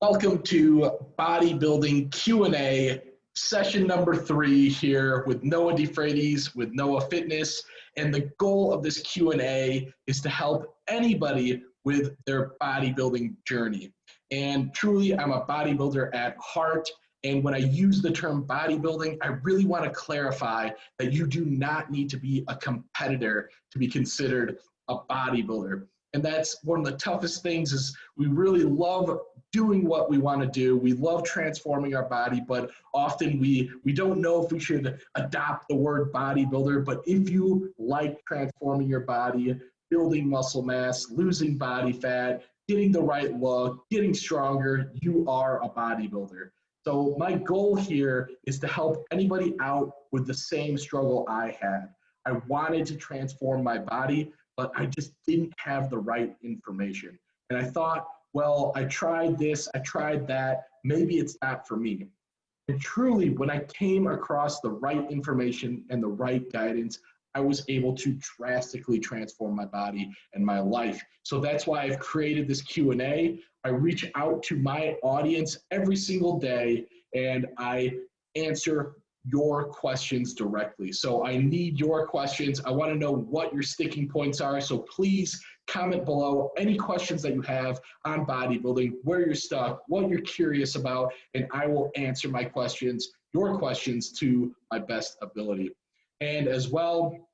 Welcome to Bodybuilding Q&A, session number 3 here with Noah DeFreitas with Noah Fitness. And the goal of this Q&A is to help anybody with their bodybuilding journey. And truly, I'm a bodybuilder at heart. And when I use the term bodybuilding, I really want to clarify that you do not need to be a competitor to be considered a bodybuilder. And that's one of the toughest things is we really love doing what we want to do. We love transforming our body, but often we don't know if we should adopt the word bodybuilder. But if you like transforming your body, building muscle mass, losing body fat, getting the right look, getting stronger, you are a bodybuilder. So my goal here is to help anybody out with the same struggle I had. I wanted to transform my body, but I just didn't have the right information. And I thought, well, I tried this, I tried that, maybe it's not for me. And truly, when I came across the right information and the right guidance, I was able to drastically transform my body and my life. So that's why I've created this Q&A. I reach out to my audience every single day and I answer your questions directly. So I need your questions. I want to know what your sticking points are. So please comment below any questions that you have on bodybuilding, where you're stuck, what you're curious about, and I will answer my questions, your questions, to my best ability. And as well,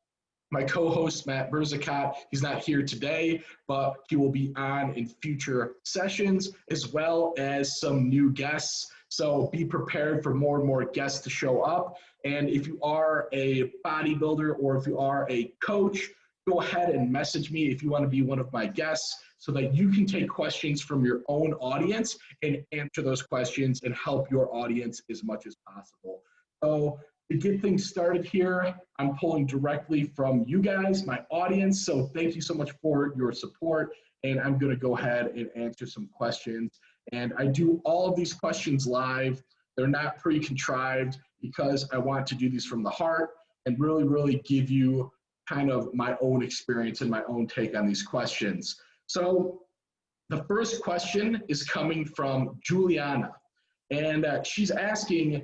my co-host, Matt Berzicott, he's not here today, but he will be on in future sessions, as well as some new guests. So be prepared for more and more guests to show up. And if you are a bodybuilder or if you are a coach, go ahead and message me if you want to be one of my guests so that you can take questions from your own audience and answer those questions and help your audience as much as possible. So to get things started here, I'm pulling directly from you guys, my audience. So thank you so much for your support. And I'm going to go ahead and answer some questions. And I do all of these questions live. They're not pre-contrived because I want to do these from the heart and really, really give you kind of my own experience and my own take on these questions. So the first question is coming from Juliana. And she's asking,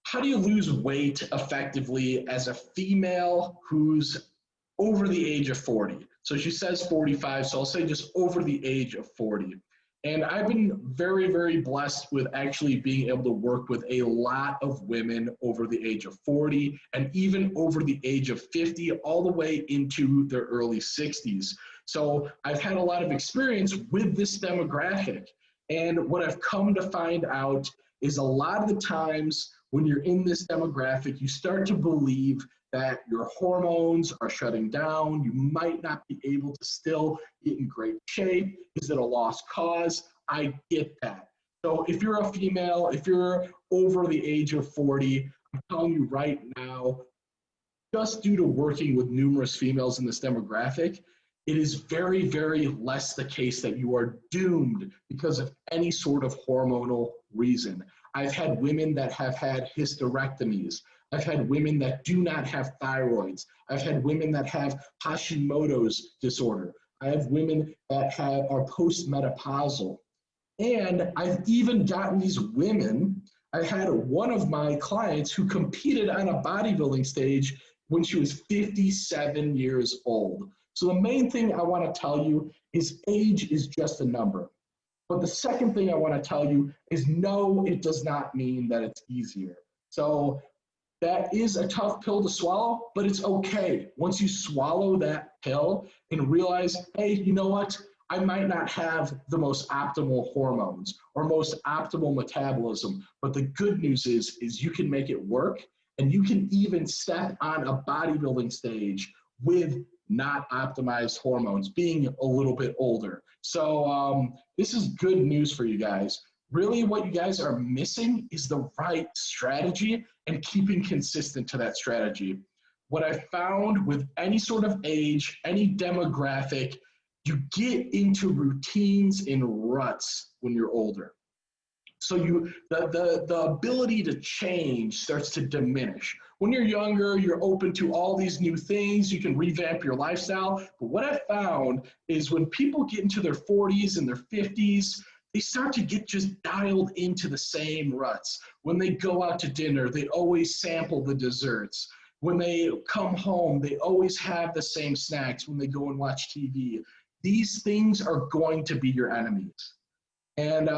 how do you lose weight effectively as a female who's over the age of 40? So she says 45, so I'll say just over the age of 40. And I've been very, very blessed with actually being able to work with a lot of women over the age of 40 and even over the age of 50, all the way into their early 60s. So I've had a lot of experience with this demographic. And what I've come to find out is a lot of the times when you're in this demographic, you start to believe that your hormones are shutting down. You might not be able to still get in great shape. Is it a lost cause? I get that. So if you're a female, if you're over the age of 40, I'm telling you right now, just due to working with numerous females in this demographic, it is very, very less the case that you are doomed because of any sort of hormonal reason. I've had women that have had hysterectomies. I've had women that do not have thyroids. I've had women that have Hashimoto's disorder. I have women that are postmenopausal. And I've even gotten these women. I had one of my clients who competed on a bodybuilding stage when she was 57 years old. So the main thing I want to tell you is age is just a number. But the second thing I want to tell you is no, it does not mean that it's easier. So that is a tough pill to swallow, but it's okay. Once you swallow that pill and realize, hey, you know what? I might not have the most optimal hormones or most optimal metabolism, but the good news is you can make it work and you can even step on a bodybuilding stage with not optimized hormones, being a little bit older. So this is good news for you guys. Really what you guys are missing is the right strategy and keeping consistent to that strategy. What I found with any sort of age, any demographic, you get into routines and ruts when you're older. So the ability to change starts to diminish. When you're younger, you're open to all these new things. You can revamp your lifestyle. But what I found is when people get into their 40s and their 50s, they start to get just dialed into the same ruts. When they go out to dinner, they always sample the desserts. When they come home, they always have the same snacks when they go and watch TV. These things are going to be your enemies. And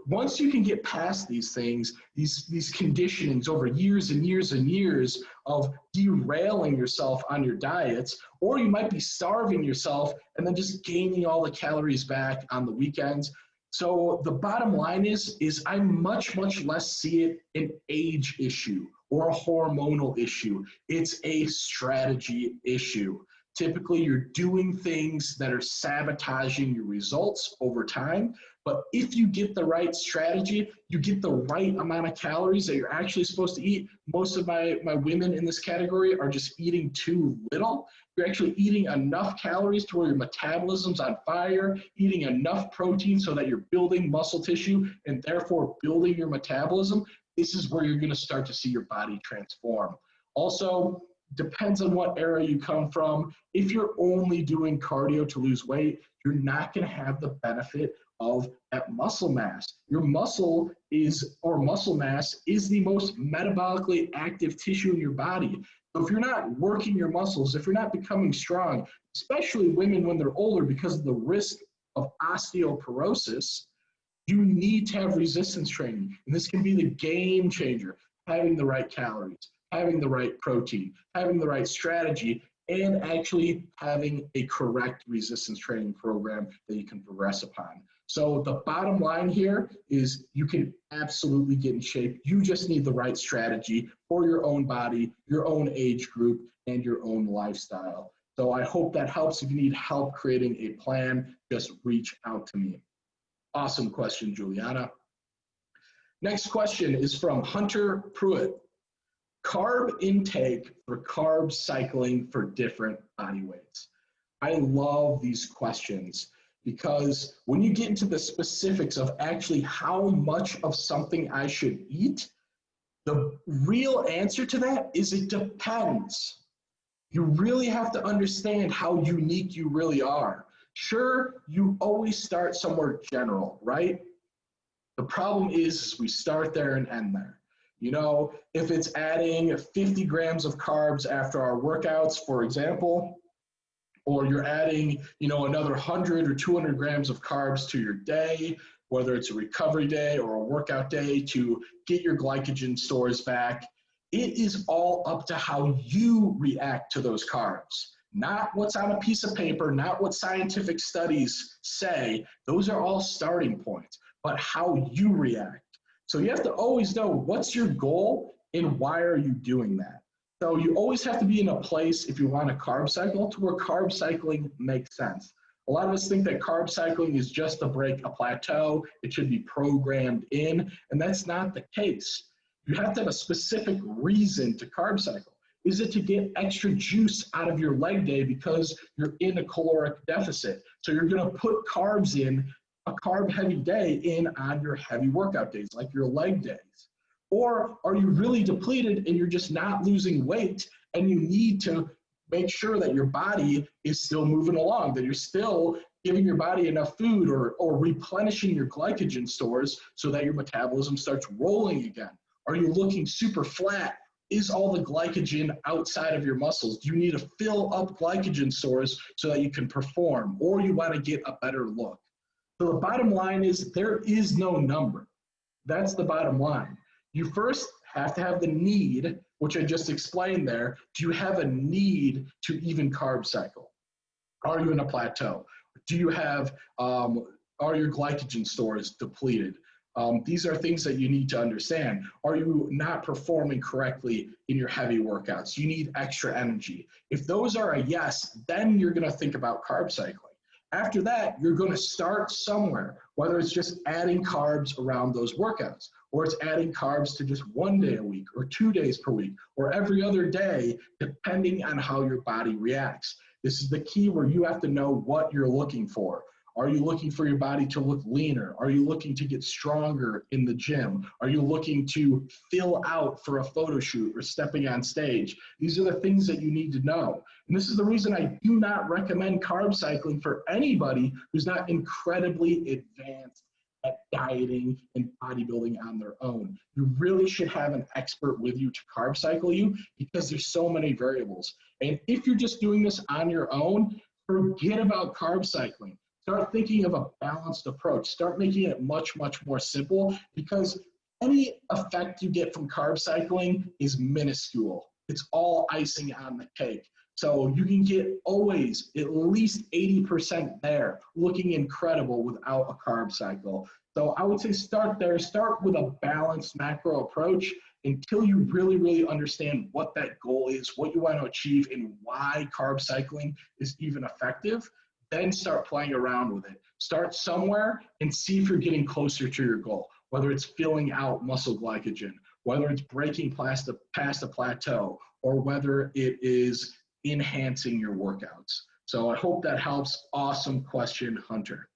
once you can get past these things, these conditionings over years and years and years of derailing yourself on your diets, or you might be starving yourself and then just gaining all the calories back on the weekends. So the bottom line is I much less see it an age issue or a hormonal issue. It's a strategy issue. Typically, you're doing things that are sabotaging your results over time. But if you get the right strategy, you get the right amount of calories that you're actually supposed to eat. Most of my women in this category are just eating too little. You're actually eating enough calories to where your metabolism's on fire, eating enough protein so that you're building muscle tissue and therefore building your metabolism. This is where you're going to start to see your body transform. Also, depends on what era you come from. If you're only doing cardio to lose weight, you're not going to have the benefit of that muscle mass. Your muscle mass is the most metabolically active tissue in your body. So if you're not working your muscles, if you're not becoming strong, especially women when they're older because of the risk of osteoporosis, you need to have resistance training. And this can be the game changer, having the right calories, having the right protein, having the right strategy, and actually having a correct resistance training program that you can progress upon. So the bottom line here is you can absolutely get in shape. You just need the right strategy for your own body, your own age group, and your own lifestyle. So I hope that helps. If you need help creating a plan, just reach out to me. Awesome question, Juliana. Next question is from Hunter Pruitt. Carb intake for carb cycling for different body weights. I love these questions because when you get into the specifics of actually how much of something I should eat, the real answer to that is it depends. You really have to understand how unique you really are. Sure, you always start somewhere general, right? The problem is we start there and end there. You know, if it's adding 50 grams of carbs after our workouts, for example, or you're adding, another 100 or 200 grams of carbs to your day, whether it's a recovery day or a workout day to get your glycogen stores back, it is all up to how you react to those carbs. Not what's on a piece of paper, not what scientific studies say. Those are all starting points, but how you react. So you have to always know what's your goal and why are you doing that. So you always have to be in a place, if you want a carb cycle, to where carb cycling makes sense. A lot of us think that carb cycling is just to break a plateau. It should be programmed in, and that's not the case. You have to have a specific reason to carb cycle. Is it to get extra juice out of your leg day because you're in a caloric deficit? So you're going to put carbs in, a carb heavy day in on your heavy workout days, like your leg days. Or are you really depleted and you're just not losing weight and you need to make sure that your body is still moving along, that you're still giving your body enough food or replenishing your glycogen stores so that your metabolism starts rolling again? Are you looking super flat? Is all the glycogen outside of your muscles? Do you need to fill up glycogen stores so that you can perform, or you want to get a better look? So the bottom line is there is no number. That's the bottom line. You first have to have the need, which I just explained there. Do you have a need to even carb cycle? Are you in a plateau? Do you have, are your glycogen stores depleted? These are things that you need to understand. Are you not performing correctly in your heavy workouts? You need extra energy. If those are a yes, then you're going to think about carb cycling. After that, you're going to start somewhere, whether it's just adding carbs around those workouts, or it's adding carbs to just 1 day a week or 2 days per week or every other day, depending on how your body reacts. This is the key where you have to know what you're looking for. Are you looking for your body to look leaner? Are you looking to get stronger in the gym? Are you looking to fill out for a photo shoot or stepping on stage? These are the things that you need to know. And this is the reason I do not recommend carb cycling for anybody who's not incredibly advanced at dieting and bodybuilding on their own. You really should have an expert with you to carb cycle you because there's so many variables. And if you're just doing this on your own, forget about carb cycling. Start thinking of a balanced approach. Start making it much, much more simple because any effect you get from carb cycling is minuscule. It's all icing on the cake. So you can get always at least 80% there, looking incredible without a carb cycle. So I would say start there. Start with a balanced macro approach until you really, really understand what that goal is, what you want to achieve, and why carb cycling is even effective. Then start playing around with it. Start somewhere and see if you're getting closer to your goal, whether it's filling out muscle glycogen, whether it's breaking past a plateau, or whether it is enhancing your workouts. So I hope that helps. Awesome question, Hunter.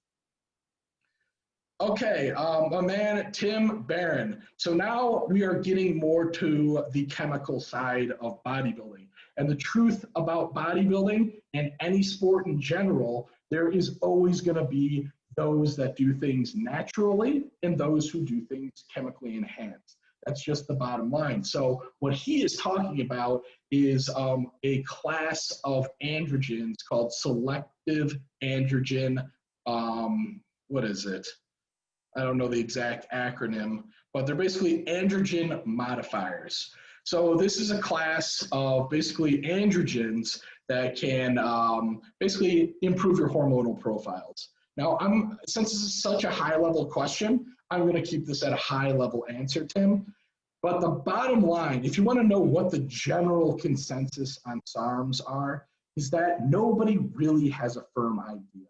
Okay, my man, Tim Barron. So now we are getting more to the chemical side of bodybuilding. And the truth about bodybuilding and any sport in general, there is always going to be those that do things naturally and those who do things chemically enhanced. That's just the bottom line. So what he is talking about is a class of androgens called selective androgen, what is it? I don't know the exact acronym, but they're basically androgen modifiers. So this is a class of basically androgens that can basically improve your hormonal profiles. Now, since this is such a high-level question, I'm going to keep this at a high-level answer, Tim. But the bottom line, if you want to know what the general consensus on SARMs are, is that nobody really has a firm idea.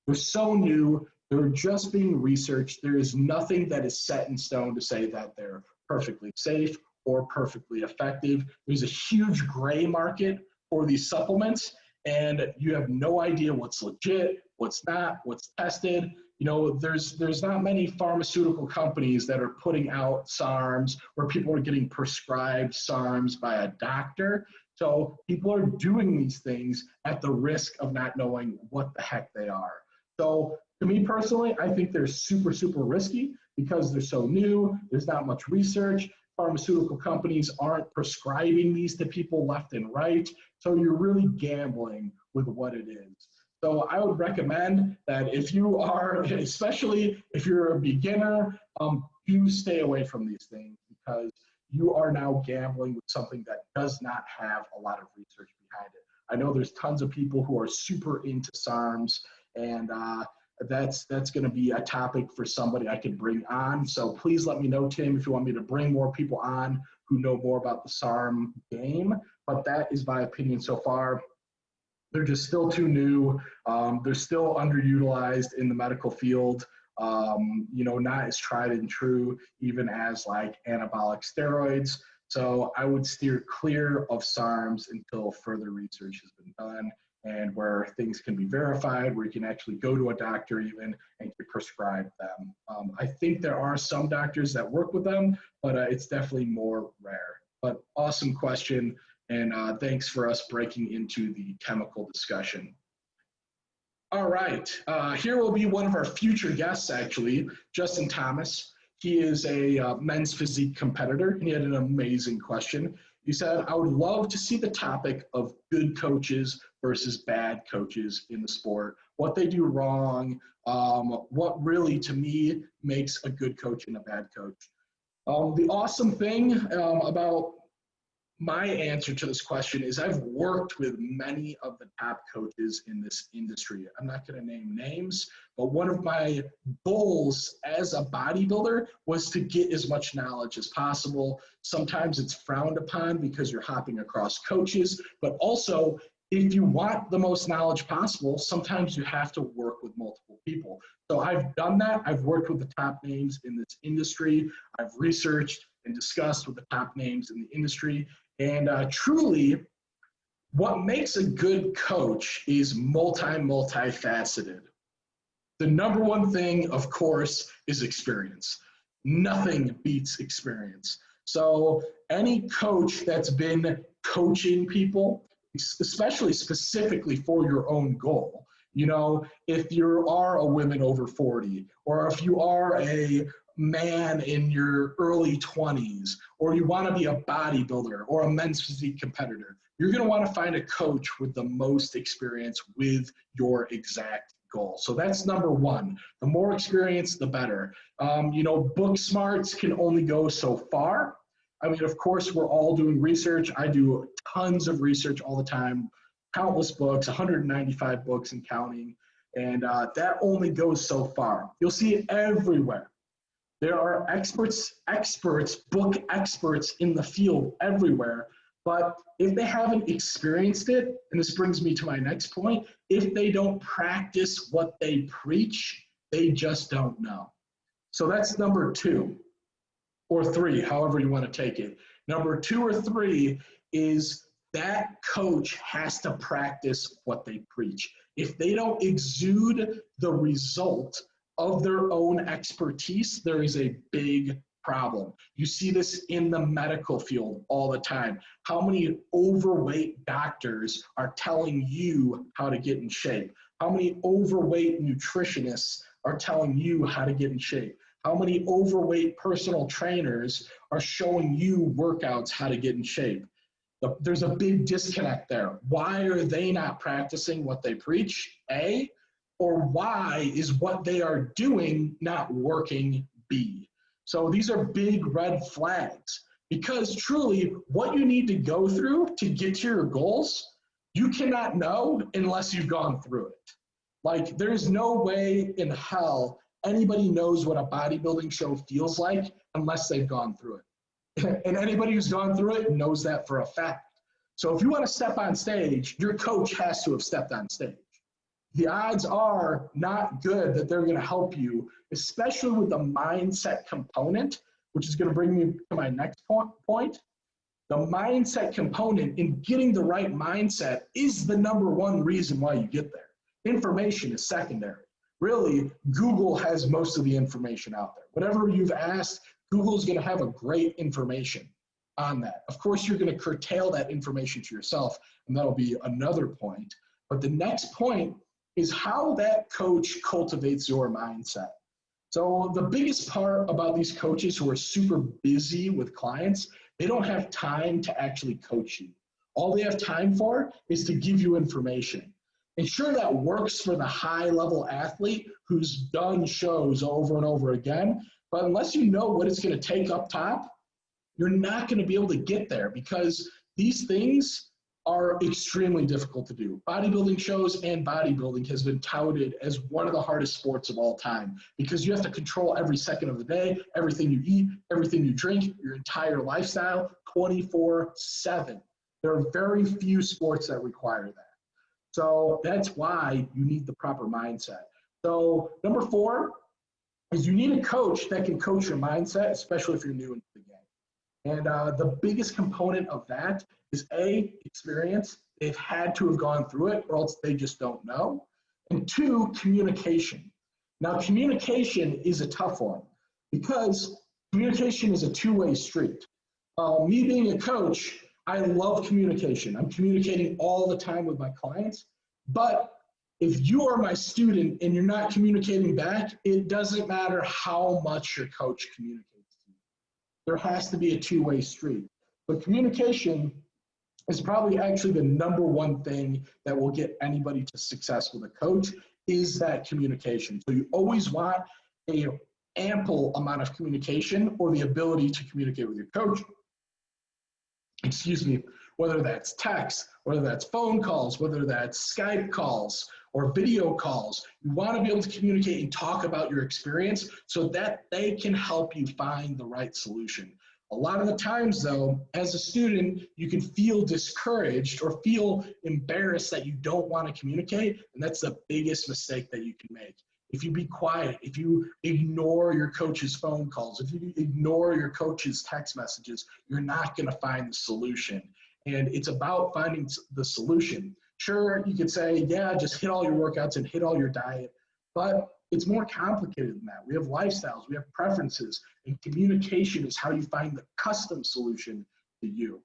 They're so new. They're just being researched. There is nothing that is set in stone to say that they're perfectly safe or perfectly effective. There's a huge gray market for these supplements, and you have no idea what's legit, what's not, what's tested. You know, there's not many pharmaceutical companies that are putting out SARMs where people are getting prescribed SARMs by a doctor. So people are doing these things at the risk of not knowing what the heck they are. So to me personally, I think they're super, super risky because they're so new. There's not much research. Pharmaceutical companies aren't prescribing these to people left and right. So you're really gambling with what it is. So I would recommend that if you are, especially if you're a beginner, do stay away from these things because you are now gambling with something that does not have a lot of research behind it. I know there's tons of people who are super into SARMs, and that's going to be a topic for somebody I can bring on. So please let me know, Tim, if you want me to bring more people on who know more about the SARM game. But that is my opinion so far. They're just still too new. They're still underutilized in the medical field. You know, not as tried and true, even as like anabolic steroids. So I would steer clear of SARMs until further research has been done and where things can be verified, where you can actually go to a doctor even and get prescribed them. I think there are some doctors that work with them, but it's definitely more rare. But awesome question. And thanks for us breaking into the chemical discussion. All right, here will be one of our future guests, actually, Justin Thomas. He is a men's physique competitor, and he had an amazing question. He said, I would love to see the topic of good coaches versus bad coaches in the sport, what they do wrong, what really, to me, makes a good coach and a bad coach. The awesome thing about my answer to this question is I've worked with many of the top coaches in this industry. I'm not going to name names, but one of my goals as a bodybuilder was to get as much knowledge as possible. Sometimes it's frowned upon because you're hopping across coaches, but also if you want the most knowledge possible, sometimes you have to work with multiple people. So I've done that. I've worked with the top names in this industry. I've researched and discussed with the top names in the industry. And truly, what makes a good coach is multifaceted. The number one thing, of course, is experience. Nothing beats experience. So any coach that's been coaching people, especially specifically for your own goal, You know, if you are a woman over 40, or if you are a man in your early 20s, or you want to be a bodybuilder or a men's physique competitor, you're going to want to find a coach with the most experience with your exact goal. So that's number one. The more experience, the better. You know, book smarts can only go so far. I mean, of course, we're all doing research. I do tons of research all the time, countless books, 195 books and counting, and that only goes so far. You'll see it everywhere. There are experts, book experts in the field everywhere, but if they haven't experienced it, and this brings me to my next point, if they don't practice what they preach, they just don't know. So that's number two. Or three, however you want to take it. Number two or three is that coach has to practice what they preach. If they don't exude the result of their own expertise, there is a big problem. You see this in the medical field all the time. How many overweight doctors are telling you how to get in shape? How many overweight nutritionists are telling you how to get in shape? How many overweight personal trainers are showing you workouts, how to get in shape? There's a big disconnect there. Why are they not practicing what they preach, A? Or why is what they are doing not working, B? So these are big red flags, because truly what you need to go through to get to your goals, you cannot know unless you've gone through it. Like, there's no way in hell anybody knows what a bodybuilding show feels like unless they've gone through it. And anybody who's gone through it knows that for a fact. So if you want to step on stage, your coach has to have stepped on stage. The odds are not good that they're going to help you, especially with the mindset component, which is going to bring me to my next point. The mindset component in getting the right mindset is the number one reason why you get there. Information is secondary. Really, Google has most of the information out there. Whatever you've asked, Google's going to have a great information on that. Of course, you're going to curtail that information to yourself, and that'll be another point. But the next point is how that coach cultivates your mindset. So the biggest part about these coaches who are super busy with clients, they don't have time to actually coach you. All they have time for is to give you information. And sure, that works for the high-level athlete who's done shows over and over again, but unless you know what it's going to take up top, you're not going to be able to get there, because these things are extremely difficult to do. Bodybuilding shows and bodybuilding has been touted as one of the hardest sports of all time, because you have to control every second of the day, everything you eat, everything you drink, your entire lifestyle, 24/7. There are very few sports that require that. So that's why you need the proper mindset. So number four is you need a coach that can coach your mindset, especially if you're new into the game. And the biggest component of that is A, experience. They've had to have gone through it, or else they just don't know. And two, communication. Now, communication is a tough one, because communication is a two-way street. Me being a coach, I love communication. I'm communicating all the time with my clients, but if you are my student and you're not communicating back, it doesn't matter how much your coach communicates to you. There has to be a two-way street. But communication is probably actually the number one thing that will get anybody to success with a coach, is that communication. So you always want an ample amount of communication, or the ability to communicate with your coach. Excuse me, whether that's text, whether that's phone calls, whether that's Skype calls or video calls. You want to be able to communicate and talk about your experience so that they can help you find the right solution. A lot of the times, though, as a student, you can feel discouraged or feel embarrassed that you don't want to communicate, and that's the biggest mistake that you can make. If you be quiet, if you ignore your coach's phone calls, if you ignore your coach's text messages, you're not going to find the solution. And it's about finding the solution. Sure, you could say, yeah, just hit all your workouts and hit all your diet, but it's more complicated than that. We have lifestyles, we have preferences, and communication is how you find the custom solution to you.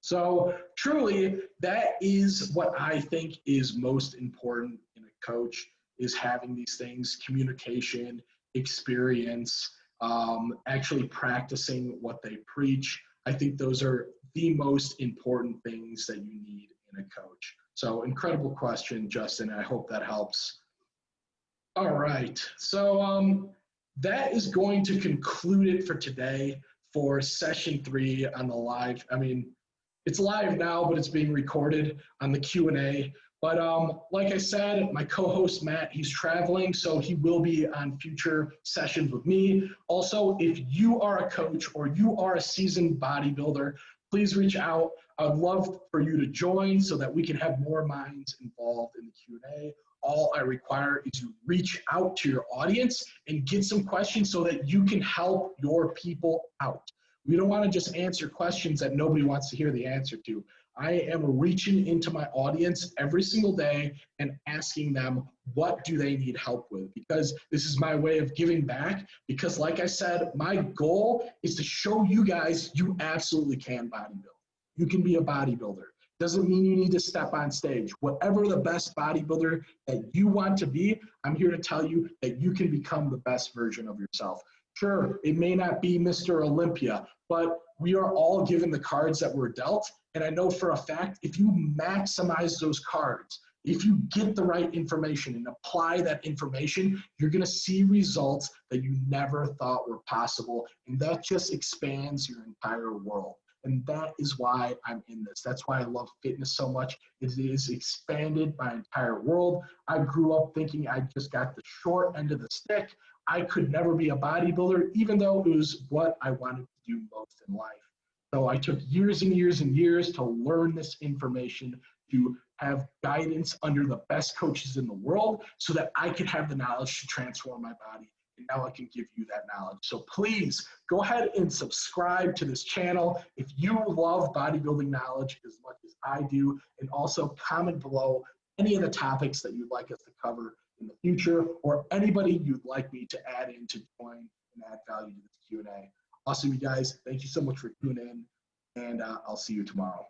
So truly, that is what I think is most important in a coach, is having these things: communication, experience, actually practicing what they preach. I think those are the most important things that you need in a coach. So incredible question, Justin. I hope that helps. All right. So that is going to conclude it for today for session 3 on the live. I mean, it's live now, but it's being recorded on the Q&A. But like I said, my co-host Matt, he's traveling, so he will be on future sessions with me. Also, if you are a coach or you are a seasoned bodybuilder, please reach out. I'd love for you to join so that we can have more minds involved in the Q&A. All I require is you reach out to your audience and get some questions so that you can help your people out. We don't want to just answer questions that nobody wants to hear the answer to. I am reaching into my audience every single day and asking them, what do they need help with? Because this is my way of giving back. Because like I said, my goal is to show you guys you absolutely can bodybuild. You can be a bodybuilder. Doesn't mean you need to step on stage. Whatever the best bodybuilder that you want to be, I'm here to tell you that you can become the best version of yourself. Sure, it may not be Mr. Olympia, but we are all given the cards that we're dealt. And I know for a fact, if you maximize those cards, if you get the right information and apply that information, you're going to see results that you never thought were possible. And that just expands your entire world. And that is why I'm in this. That's why I love fitness so much. It is expanded my entire world. I grew up thinking I just got the short end of the stick. I could never be a bodybuilder, even though it was what I wanted to do most in life. So I took years and years and years to learn this information, to have guidance under the best coaches in the world so that I could have the knowledge to transform my body. And now I can give you that knowledge. So please go ahead and subscribe to this channel if you love bodybuilding knowledge as much as I do, and also comment below any of the topics that you'd like us to cover in the future, or anybody you'd like me to add in to join and add value to this Q&A. Awesome, you guys. Thank you so much for tuning in, and I'll see you tomorrow.